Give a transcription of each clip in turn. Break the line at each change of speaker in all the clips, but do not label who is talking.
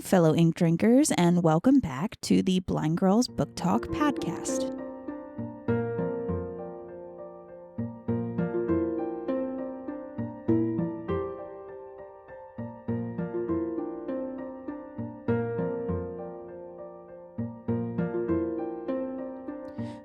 fellow ink drinkers, and welcome back to the Blind Girls Book Talk podcast.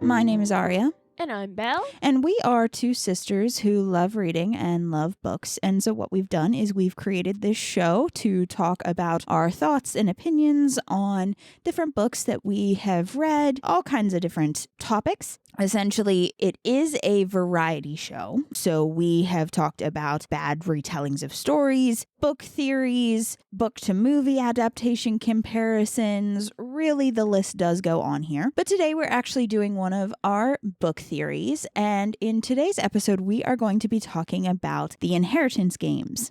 My name is Aria.
And I'm Belle.
And we are two sisters who love reading and love books. And so what we've done is we've created this show to talk about our thoughts and opinions on different books that we have read, all kinds of different topics. Essentially, it is a variety show. So we have talked about bad retellings of stories, book theories, book to movie adaptation comparisons. Really, the list does go on here. But today we're actually doing one of our book theories. And in today's episode, we are going to be talking about the Inheritance Games.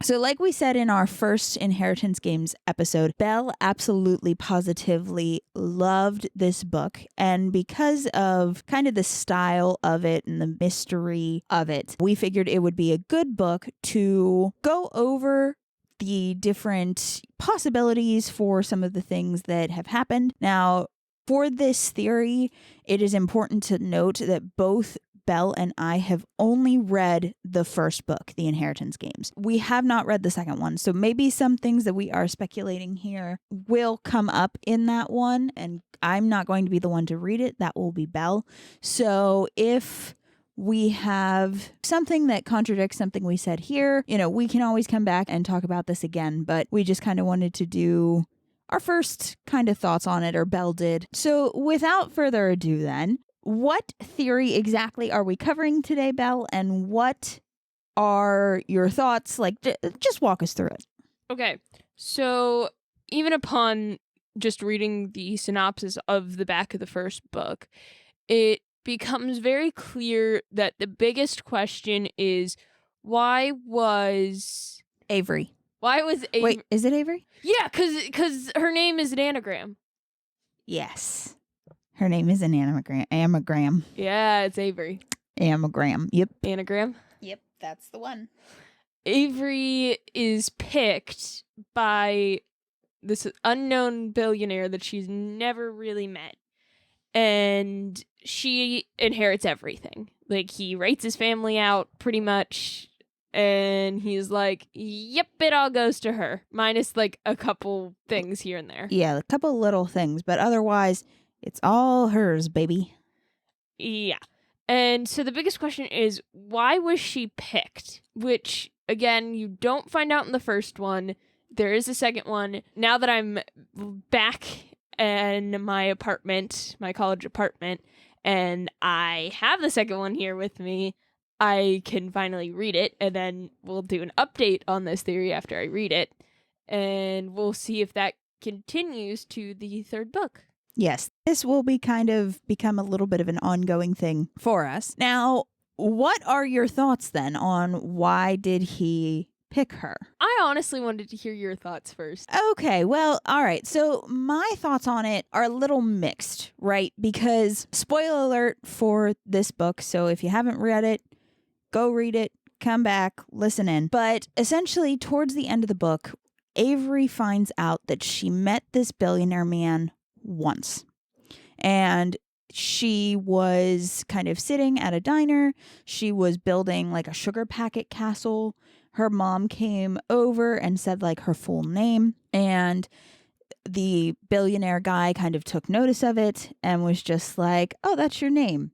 So like we said in our first Inheritance Games episode, Belle absolutely positively loved this book. And because of kind of the style of it and the mystery of it, we figured it would be a good book to go over the different possibilities for some of the things that have happened. Now, for this theory, it is important to note that both Belle and I have only read the first book, The Inheritance Games. We have not read the second one, so maybe some things that we are speculating here will come up in that one, and I'm not going to be the one to read it. That will be Belle. So if we have something that contradicts something we said here, we can always come back and talk about this again, but we just kind of wanted to do our first kind of thoughts on it, or Belle did. So without further ado then, what theory exactly are we covering today, Belle? And what are your thoughts? Just walk us through it.
Okay, so even upon just reading the synopsis of the back of the first book, it becomes very clear that the biggest question is, why was
Avery?
Wait,
is it Avery?
Yeah, because her name is an anagram.
Yes. Her name is an anagram.
Yeah, it's Avery.
Anagram. Yep.
Anagram.
Yep, that's the one.
Avery is picked by this unknown billionaire that she's never really met. And she inherits everything. He writes his family out pretty much. And he's like, yep, it all goes to her. Minus a couple things here and there.
Yeah, a couple little things. But otherwise, it's all hers, baby.
Yeah. And so the biggest question is, why was she picked? Which, again, you don't find out in the first one. There is a second one. Now that I'm back in my apartment, my college apartment, and I have the second one here with me, I can finally read it, and then we'll do an update on this theory after I read it, and we'll see if that continues to the third book.
Yes, this will become a little bit of an ongoing thing for us. Now, what are your thoughts then on why did he pick her?
I honestly wanted to hear your thoughts first.
Okay, well, all right. So my thoughts on it are a little mixed, right? Because spoiler alert for this book. So if you haven't read it, go read it, come back, listen in. But essentially, towards the end of the book, Avery finds out that she met this billionaire man once. And she was kind of sitting at a diner. She was building a sugar packet castle. Her mom came over and said her full name. And the billionaire guy kind of took notice of it and was just like, oh, that's your name.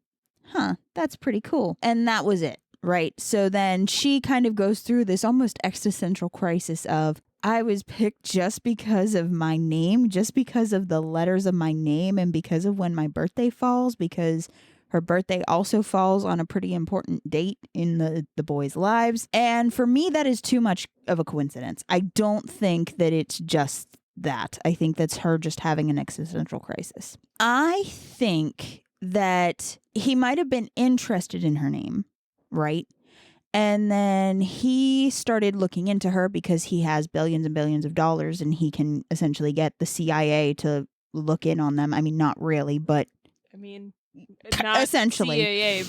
Huh, that's pretty cool. And that was it. Right. So then she kind of goes through this almost existential crisis of, I was picked just because of my name, just because of the letters of my name, and because of when my birthday falls, because her birthday also falls on a pretty important date in the boys' lives. And for me, that is too much of a coincidence. I don't think that it's just that. I think that's her just having an existential crisis. I think that he might have been interested in her name. Right. And then he started looking into her because he has billions and billions of dollars and he can essentially get the CIA to look in on them. I mean, not really, but
not
essentially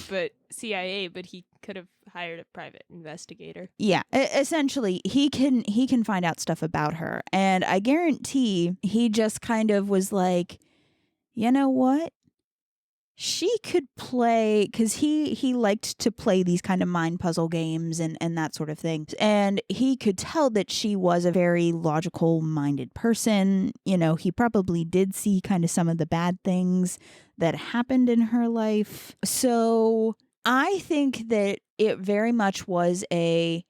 CIA, but he could have hired a private investigator.
Yeah, essentially he can find out stuff about her, and I guarantee he just kind of was like, you know what? She could play, because he liked to play these kind of mind puzzle games and that sort of thing. And he could tell that she was a very logical minded person. You know, he probably did see kind of some of the bad things that happened in her life. So I think that it very much was I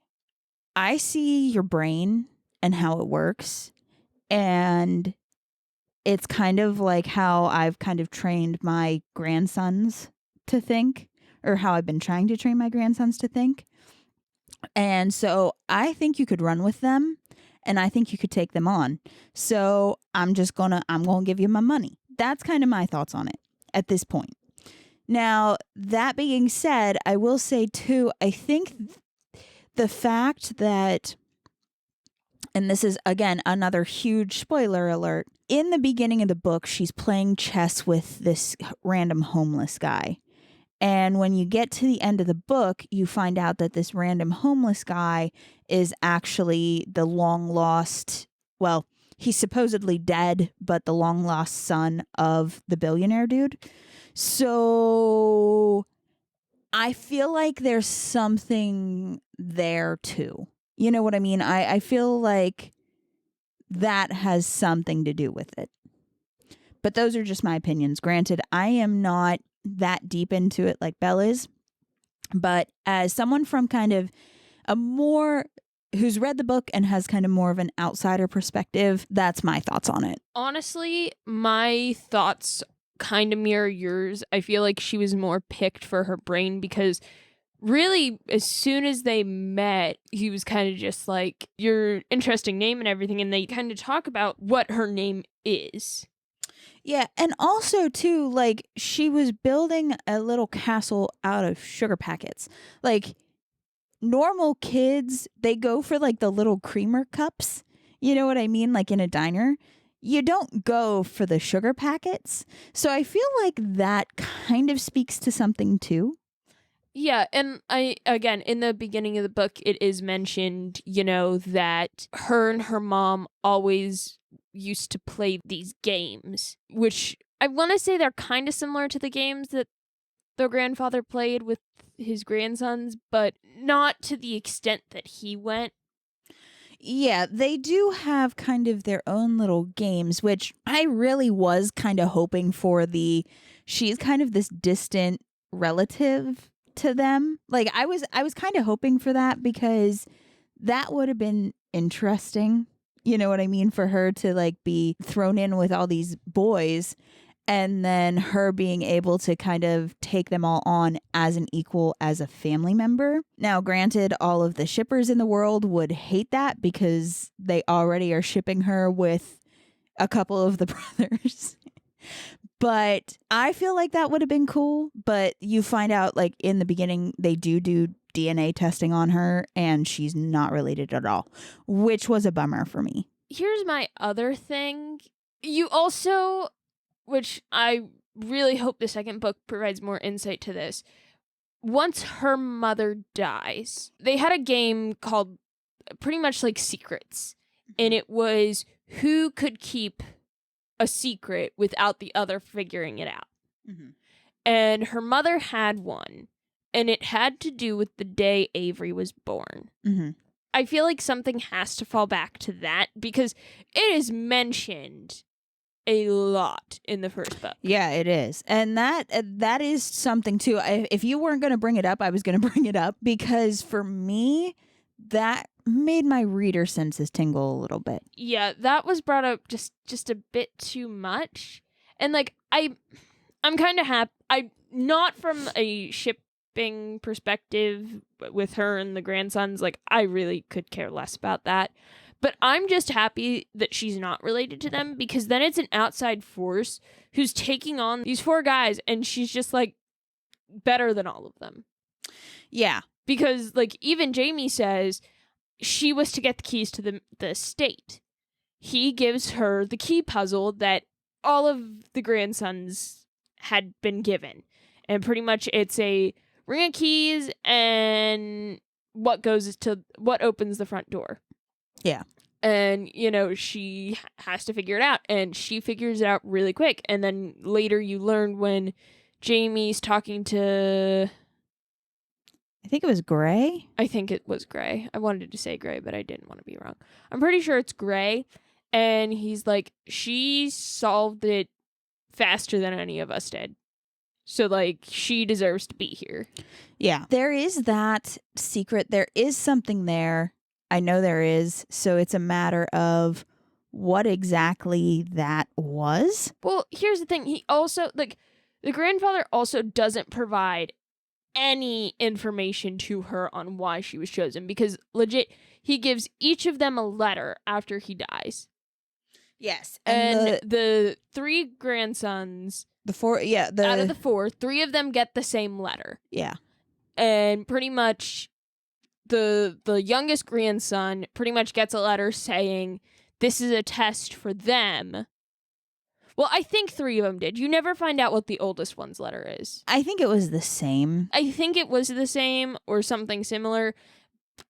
see your brain and how it works. And it's kind of like how I've kind of trained my grandsons to think, or how I've been trying to train my grandsons to think. And so I think you could run with them, and I think you could take them on. So I'm going to give you my money. That's kind of my thoughts on it at this point. Now, that being said, I will say too, I think the fact that, and this is again another huge spoiler alert, in the beginning of the book, she's playing chess with this random homeless guy. And when you get to the end of the book, you find out that this random homeless guy is actually the long lost, well, he's supposedly dead, but the long lost son of the billionaire dude. So I feel like there's something there too. You know what I mean? I feel like that has something to do with it. But those are just my opinions. Granted, I am not that deep into it like Belle is. But as someone from kind of who's read the book and has kind of more of an outsider perspective, that's my thoughts on it.
Honestly, my thoughts kind of mirror yours. I feel like she was more picked for her brain because really, as soon as they met, he was kind of just like, your interesting name and everything. And they kind of talk about what her name is.
Yeah. And also, too, like, she was building a little castle out of sugar packets. Like, normal kids, they go for like the little creamer cups. You know what I mean? Like in a diner. You don't go for the sugar packets. So I feel like that kind of speaks to something, too.
Yeah, and again, in the beginning of the book, it is mentioned, that her and her mom always used to play these games, which I want to say they're kind of similar to the games that their grandfather played with his grandsons, but not to the extent that he went.
Yeah, they do have kind of their own little games, which I really was kind of hoping for. She's kind of this distant relative to them. Like I was kind of hoping for that, because that would have been interesting. You know what I mean? For her to like be thrown in with all these boys, and then her being able to kind of take them all on as an equal, as a family member. Now, granted, all of the shippers in the world would hate that because they already are shipping her with a couple of the brothers. But I feel like that would have been cool. But you find out, like, in the beginning, they do DNA testing on her, and she's not related at all, which was a bummer for me.
Here's my other thing. You also, which I really hope the second book provides more insight to this. Once her mother dies, they had a game called pretty much like Secrets. And it was who could keep a secret without the other figuring it out. Mm-hmm. And her mother had one, and it had to do with the day Avery was born. Mm-hmm. I feel like something has to fall back to that, because it is mentioned a lot in the first book.
Yeah, it is. And that is something too. If you weren't going to bring it up, I was going to bring it up, because for me, that made my reader senses tingle a little bit.
Yeah, that was brought up just a bit too much. And like I'm kind of happy. I not from a shipping perspective with her and the grandsons, like I really could care less about that. But I'm just happy that she's not related to them, because then it's an outside force who's taking on these 4 guys, and she's just like better than all of them.
Yeah.
Because like even Jamie says she was to get the keys to the estate. He gives her the key puzzle that all of the grandsons had been given. And pretty much it's a ring of keys and what opens the front door.
Yeah.
And, she has to figure it out, and she figures it out really quick. And then later you learn when Jamie's talking to...
I think it was Gray.
I think it was Gray. I wanted to say Gray, but I didn't want to be wrong. I'm pretty sure it's Gray. And he's like, she solved it faster than any of us did. So, like, she deserves to be here.
Yeah. There is that secret. There is something there. I know there is. So it's a matter of what exactly that was.
Well, here's the thing. He also, like, the grandfather also doesn't provide any information to her on why she was chosen, because legit, he gives each of them a letter after he dies.
Yes.
And the 3 grandsons, out of the 4, 3 of them get the same letter.
Yeah.
And pretty much the youngest grandson pretty much gets a letter saying this is a test for them. Well, I think 3 of them did. You never find out what the oldest one's letter is.
I think it was the same.
I think it was the same or something similar,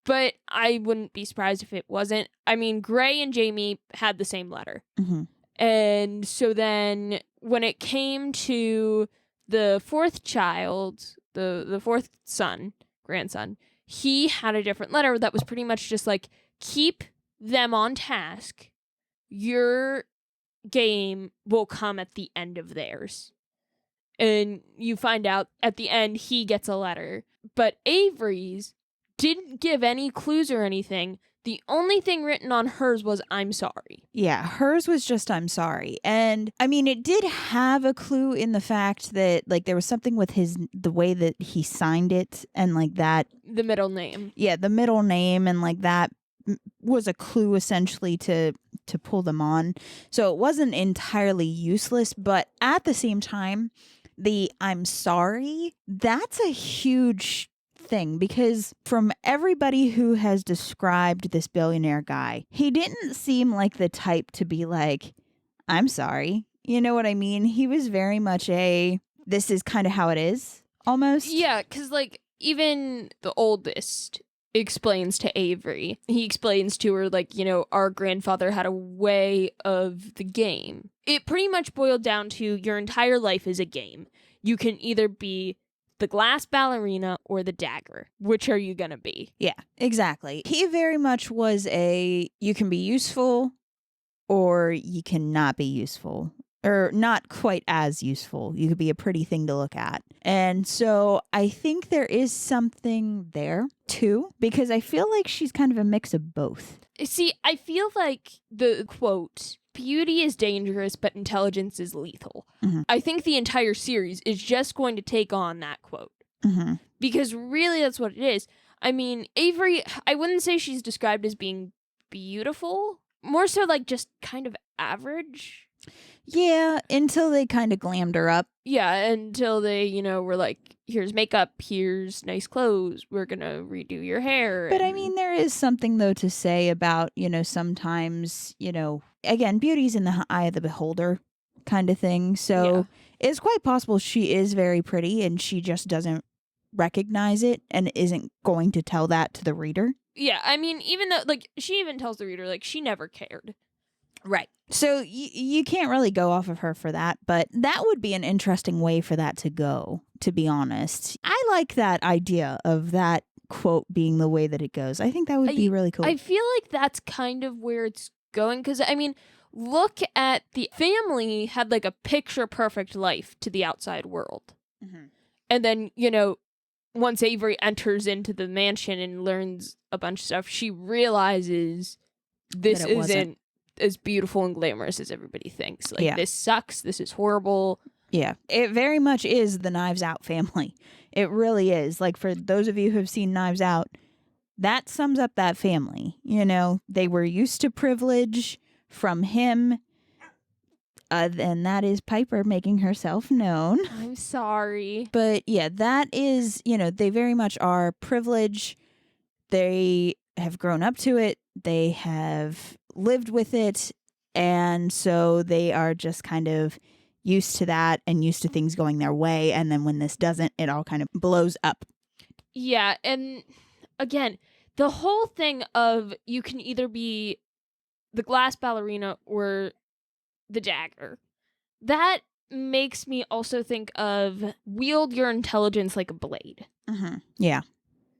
but I wouldn't be surprised if it wasn't. I mean, Gray and Jamie had the same letter.
Mm-hmm.
And so then when it came to the 4th child, the 4th grandson, he had a different letter that was pretty much just like, keep them on task. Your game will come at the end of theirs. And you find out at the end he gets a letter. But Avery's didn't give any clues or anything. The only thing written on hers was, I'm sorry.
Yeah, hers was just, I'm sorry. And I mean, it did have a clue in the fact that, like, there was something with the way that he signed it and, like, that.
The middle name.
Yeah, the middle name and, like, that was a clue essentially to pull them on. So it wasn't entirely useless, but at the same time, the I'm sorry, that's a huge thing, because from everybody who has described this billionaire guy, he didn't seem like the type to be like, I'm sorry. You know what I mean? He was very much this is kind of how it is, almost.
Yeah, because, like, even the oldest explains to Avery. He explains to her, like, our grandfather had a way of the game. It pretty much boiled down to your entire life is a game. You can either be the glass ballerina or the dagger. Which are you gonna be?
Yeah, exactly. He very much was you can be useful or you cannot be useful. Or not quite as useful. You could be a pretty thing to look at. And so I think there is something there too, because I feel like she's kind of a mix of both.
See, I feel like the quote, beauty is dangerous, but intelligence is lethal.
Mm-hmm.
I think the entire series is just going to take on that quote.
Mm-hmm.
Because really that's what it is. I mean, Avery, I wouldn't say she's described as being beautiful. More so like just kind of average.
Yeah, until they kind of glammed her up.
Yeah, until they, were like, here's makeup, here's nice clothes, we're gonna redo your hair.
But I mean, there is something, though, to say about, sometimes, again, beauty's in the eye of the beholder kind of thing. So it's quite possible she is very pretty and she just doesn't recognize it and isn't going to tell that to the reader.
Yeah, I mean, even though, like, she even tells the reader, like, she never cared.
Right. So you can't really go off of her for that, but that would be an interesting way for that to go, to be honest. I like that idea of that quote being the way that it goes. I think that would be really cool.
I feel like that's kind of where it's going, because, I mean, look at the family had, like, a picture-perfect life to the outside world.
Mm-hmm.
And then, once Avery enters into the mansion and learns a bunch of stuff, she realizes this isn't as beautiful and glamorous as everybody thinks. Like, this sucks. This is horrible.
Yeah. It very much is the Knives Out family. It really is. Like, for those of you who have seen Knives Out, that sums up that family. They were used to privilege from him. And that is Piper making herself known.
I'm sorry.
But yeah, that is, they very much are privilege. They have grown up to it. They have lived with it. And so they are just kind of, used to that and used to things going their way. And then when this doesn't, it all kind of blows up.
Yeah, and again, the whole thing of you can either be the glass ballerina or the dagger, that makes me also think of wield your intelligence like a blade.
Yeah.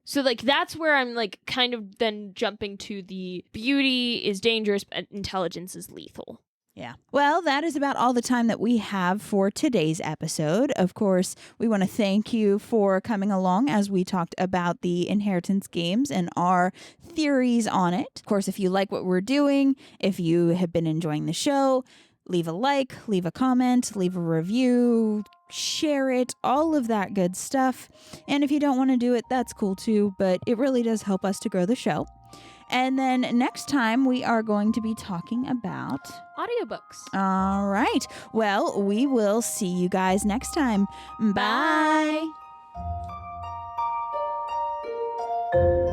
So, like, that's where I'm, like, kind of then jumping to the beauty is dangerous, but intelligence is lethal.
Yeah. Well, that is about all the time that we have for today's episode. Of course, we want to thank you for coming along as we talked about the Inheritance games and our theories on it. Of course, if you like what we're doing, if you have been enjoying the show, leave a like, leave a comment, leave a review, share it, all of that good stuff. And if you don't want to do it, that's cool too, but it really does help us to grow the show. And then next time we are going to be talking about
audiobooks.
All right. Well, we will see you guys next time. Bye.
Bye.